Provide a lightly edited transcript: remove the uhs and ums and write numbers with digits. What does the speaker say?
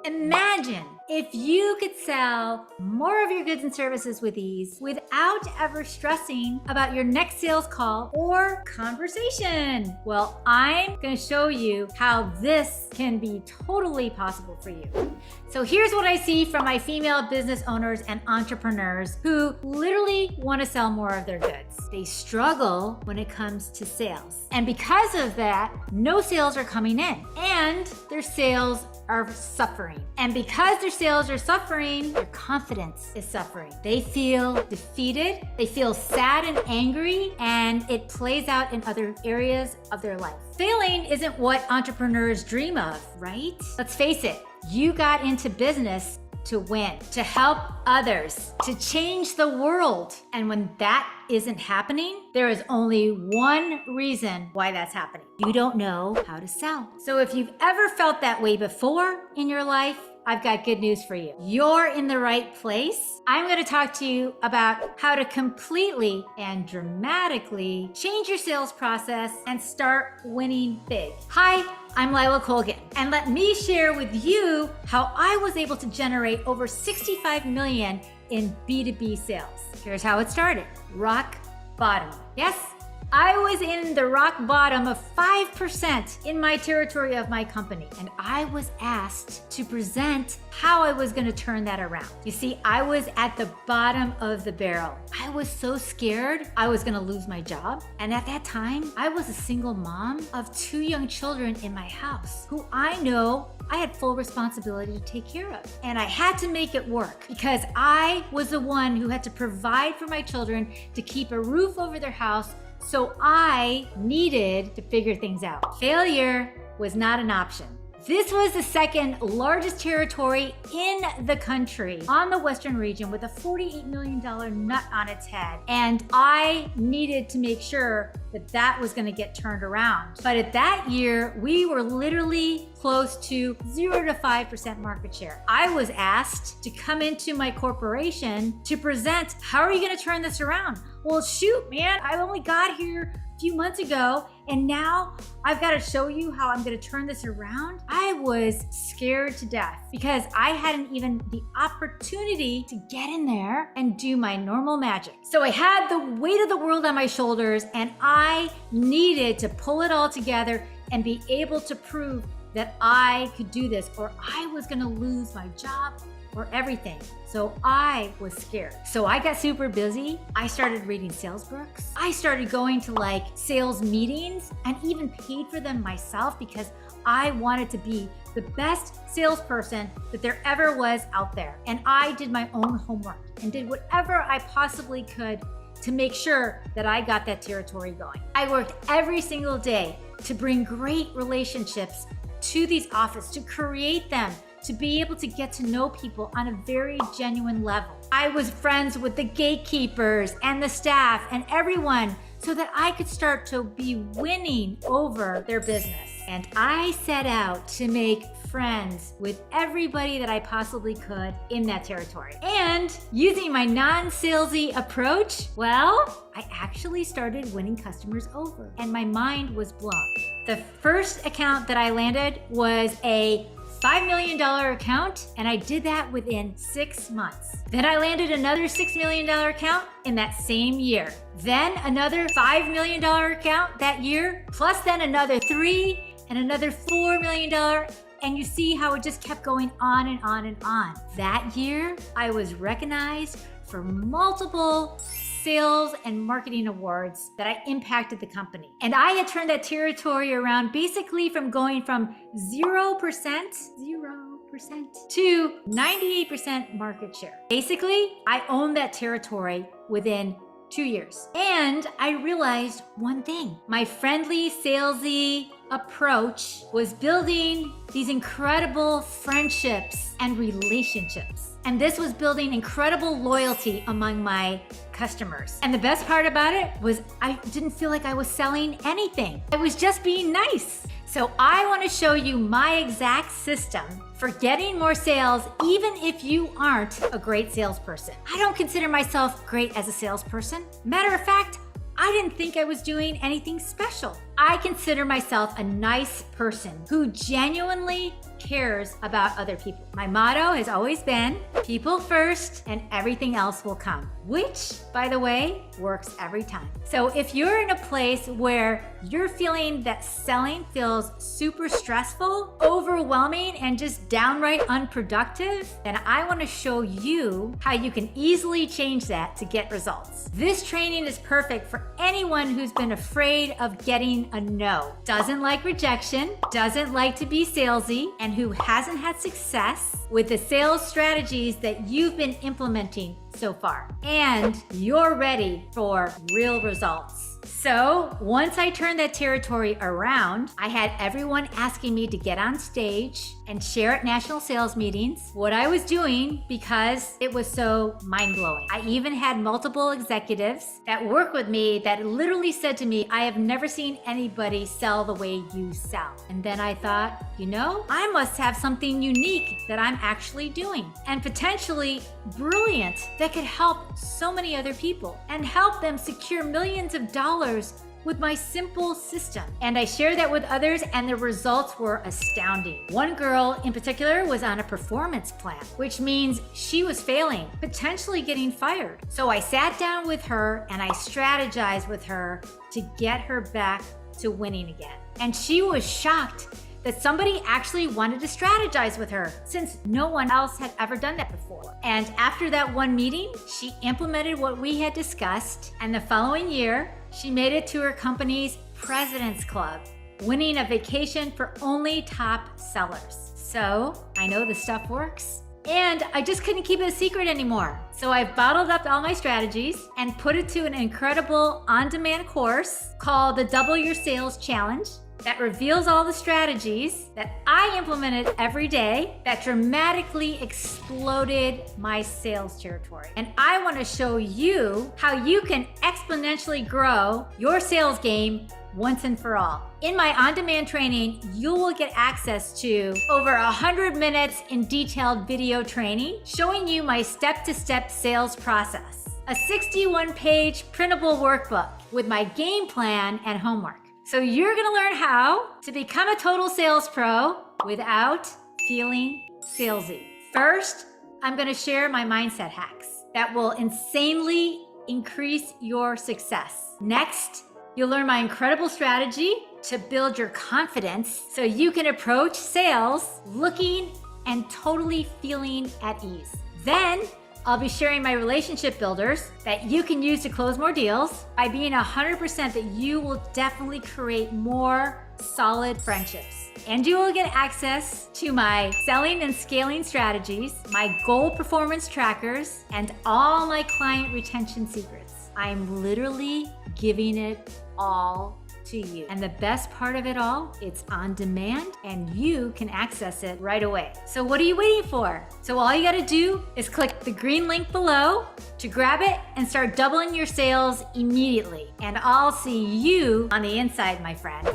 Imagine if you could sell more of your goods and services with ease without ever stressing about your next sales call or conversation. Well, I'm going to show you how this can be totally possible for you. So here's what I see from my female business owners and entrepreneurs who literally want to sell more of their goods. They struggle when it comes to sales. And because of that, no sales are coming in and their sales are suffering. And because their sales are suffering, their confidence is suffering. They feel defeated, they feel sad and angry, and it plays out in other areas of their life. Failing isn't what entrepreneurs dream of, right? Let's face it, you got into business to win, to help others, to change the world. And when that isn't happening, there is only one reason why that's happening. You don't know how to sell. So if you've ever felt that way before in your life, I've got good news for you. You're in the right place. I'm going to talk to you about how to completely and dramatically change your sales process and start winning big. Hi, I'm Leila Colgan, and let me share with you how I was able to generate over 65 million in B2B sales. Here's how it started. Rock bottom. Yes, I was in the rock bottom of 5% in my territory of my company, and I was asked to present how I was going to turn that around. You see, I was at the bottom of the barrel. I was so scared I was going to lose my job. And at that time, I was a single mom of 2 young children in my house who I know I had full responsibility to take care of. And I had to make it work because I was the one who had to provide for my children to keep a roof over their house. So I needed to figure things out. Failure was not an option. This was the second largest territory in the country on the Western region with a $48 million nut on its head. And I needed to make sure that that was going to get turned around. But at that year, we were literally close to 0 to 5% market share. I was asked to come into my corporation to present, how are you going to turn this around? Well, shoot, man, I only got here a few months ago, and now I've got to show you how I'm going to turn this around. I was scared to death because I hadn't even the opportunity to get in there and do my normal magic. So I had the weight of the world on my shoulders, and I needed to pull it all together and be able to prove that I could do this, or I was going to lose my job or everything. So I was scared. So I got super busy. I started reading sales books. I started going to sales meetings and even paid for them myself because I wanted to be the best salesperson that there ever was out there. And I did my own homework and did whatever I possibly could to make sure that I got that territory going. I worked every single day to bring great relationships to these offices, to create them, to be able to get to know people on a very genuine level. I was friends with the gatekeepers and the staff and everyone so that I could start to be winning over their business. And I set out to make friends with everybody that I possibly could in that territory. And using my non-salesy approach, well, I actually started winning customers over, and my mind was blown. The first account that I landed was a $5 million account, and I did that within 6 months. Then I landed another $6 million account in that same year. Then another $5 million account that year, plus then another 3 and another $4 million. And you see how it just kept going on and on and on. That year, I was recognized for multiple sales and marketing awards that I impacted the company. And I had turned that territory around basically from going from 0% to 98% market share. Basically, I owned that territory within 2 years. And I realized one thing. My friendly, salesy approach was building these incredible friendships and relationships. And this was building incredible loyalty among my customers. And the best part about it was I didn't feel like I was selling anything. I was just being nice. So I want to show you my exact system for getting more sales, even if you aren't a great salesperson. I don't consider myself great as a salesperson. Matter of fact, I didn't think I was doing anything special. I consider myself a nice person who genuinely cares about other people. My motto has always been people first and everything else will come, which, by the way, works every time. So if you're in a place where you're feeling that selling feels super stressful, overwhelming, and just downright unproductive, then I want to show you how you can easily change that to get results. This training is perfect for anyone who's been afraid of getting a no, doesn't like rejection, doesn't like to be salesy, and who hasn't had success with the sales strategies that you've been implementing so far. And you're ready for real results. So once I turned that territory around, I had everyone asking me to get on stage and share at national sales meetings what I was doing because it was so mind-blowing. I even had multiple executives that work with me that literally said to me, I have never seen anybody sell the way you sell. And then I thought, you know, I must have something unique that I'm actually doing and potentially brilliant that could help so many other people and help them secure millions of dollars with my simple system. And I shared that with others and the results were astounding. One girl in particular was on a performance plan, which means she was failing, potentially getting fired. So I sat down with her and I strategized with her to get her back to winning again. And she was shocked that somebody actually wanted to strategize with her since no one else had ever done that before. And after that one meeting, she implemented what we had discussed. And the following year, she made it to her company's President's Club, winning a vacation for only top sellers. So I know the stuff works. And I just couldn't keep it a secret anymore. So I've bottled up all my strategies and put it to an incredible on-demand course called the Double Your Sales Challenge that reveals all the strategies that I implemented every day that dramatically exploded my sales territory. And I want to show you how you can exponentially grow your sales game once and for all. In my on-demand training, you will get access to over 100 minutes in detailed video training showing you my step-to-step sales process, a 61-page printable workbook with my game plan and homework. So you're gonna learn how to become a total sales pro without feeling salesy. First, I'm gonna share my mindset hacks that will insanely increase your success. Next, you'll learn my incredible strategy to build your confidence so you can approach sales looking and totally feeling at ease. Then, I'll be sharing my relationship builders that you can use to close more deals by being 100% that you will definitely create more solid friendships. And you will get access to my selling and scaling strategies, my goal performance trackers, and all my client retention secrets. I'm literally giving it all to you. And the best part of it all, it's on demand and you can access it right away. So what are you waiting for? So all you gotta do is click the green link below to grab it and start doubling your sales immediately. And I'll see you on the inside, my friend.